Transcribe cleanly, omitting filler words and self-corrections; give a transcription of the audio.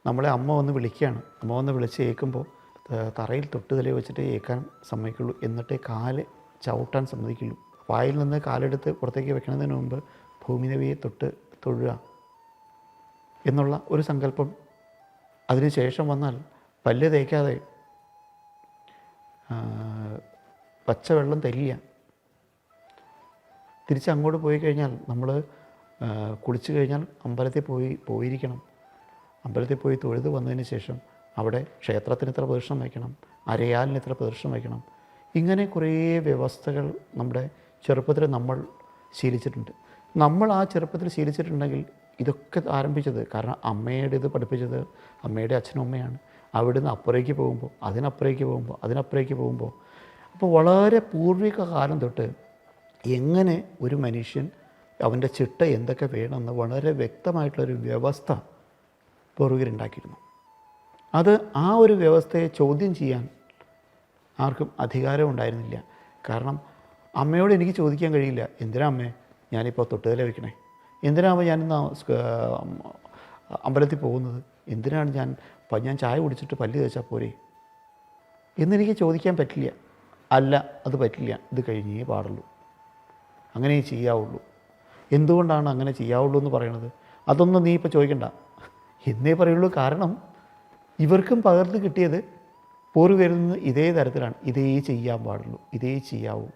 നമ്മളെ അമ്മ വന്ന് വിളിക്കുകയാണ്. അമ്മ വന്ന് വിളിച്ച് ഏൽക്കുമ്പോൾ തറയിൽ തൊട്ട് തലേ വെച്ചിട്ട് ഏൽക്കാൻ സമ്മതിക്കുള്ളൂ, എന്നിട്ടേ കാല് ചവിട്ടാൻ സമ്മതിക്കുള്ളൂ. വായിൽ നിന്ന് കാലെടുത്ത് പുറത്തേക്ക് വെക്കുന്നതിന് മുമ്പ് ഭൂമിദേവിയെ തൊട്ട് തൊഴുക എന്നുള്ള ഒരു സങ്കല്പം. അതിന് ശേഷം വന്നാൽ പല്ല് തേക്കാതെ പച്ചവെള്ളം തരില്ല. തിരിച്ചങ്ങോട്ട് പോയി കഴിഞ്ഞാൽ നമ്മൾ കുളിച്ച് കഴിഞ്ഞാൽ അമ്പലത്തിൽ പോയിരിക്കണം. അമ്പലത്തിൽ പോയി തൊഴുത് വന്നതിന് ശേഷം അവിടെ ക്ഷേത്രത്തിന് ഇത്ര പ്രദക്ഷിണം വയ്ക്കണം, അരയാലിന് ഇത്ര പ്രദക്ഷിണം വയ്ക്കണം. ഇങ്ങനെ കുറേ വ്യവസ്ഥകൾ നമ്മുടെ ചെറുപ്പത്തിൽ നമ്മൾ ശീലിച്ചിട്ടുണ്ട്. നമ്മൾ ആ ചെറുപ്പത്തിൽ ശീലിച്ചിട്ടുണ്ടെങ്കിൽ ഇതൊക്കെ ആരംഭിച്ചത് കാരണം അമ്മയുടെ ഇത് പഠിപ്പിച്ചത് അമ്മയുടെ അച്ഛനും അമ്മയാണ്. അവിടുന്ന് അപ്പുറേക്ക് പോകുമ്പോൾ അതിനപ്പുറേക്ക് പോകുമ്പോൾ അപ്പോൾ വളരെ പൂർവിക കാലം തൊട്ട് എങ്ങനെ ഒരു മനുഷ്യൻ അവൻ്റെ ചിട്ട എന്തൊക്കെ വേണമെന്ന് വളരെ വ്യക്തമായിട്ടുള്ളൊരു വ്യവസ്ഥ പൂർവികരുണ്ടാക്കിയിരുന്നു. അത് ആ ഒരു വ്യവസ്ഥയെ ചോദ്യം ചെയ്യാൻ ആർക്കും അധികാരം ഉണ്ടായിരുന്നില്ല. കാരണം അമ്മയോട് എനിക്ക് ചോദിക്കാൻ കഴിയില്ല, എന്തിനാ അമ്മേ ഞാനിപ്പോൾ തൊട്ടുതല വയ്ക്കണേ, എന്തിനാണ് ഞാനിന്ന് അമ്പലത്തിൽ പോകുന്നത്, എന്തിനാണ് ഞാൻ ചായ കുടിച്ചിട്ട് പല്ല് തേച്ചാൽ പോരെ എന്നെനിക്ക് ചോദിക്കാൻ പറ്റില്ല. അല്ല, അത് പറ്റില്ല, ഇത് കഴിഞ്ഞേ പാടുള്ളൂ, അങ്ങനെ ചെയ്യാവുള്ളൂ. എന്തുകൊണ്ടാണ് അങ്ങനെ ചെയ്യാവുള്ളൂ എന്ന് പറയണത്? അതൊന്നും നീ ഇപ്പോൾ ചോദിക്കണ്ട എന്നേ പറയുള്ളൂ. കാരണം ഇവർക്കും പകർന്ന് കിട്ടിയത് പൂർവ്വകരിൽ നിന്ന് ഇതേ തരത്തിലാണ്. ഇതേ ചെയ്യാൻ പാടുള്ളൂ, ഇതേ ചെയ്യാവൂ.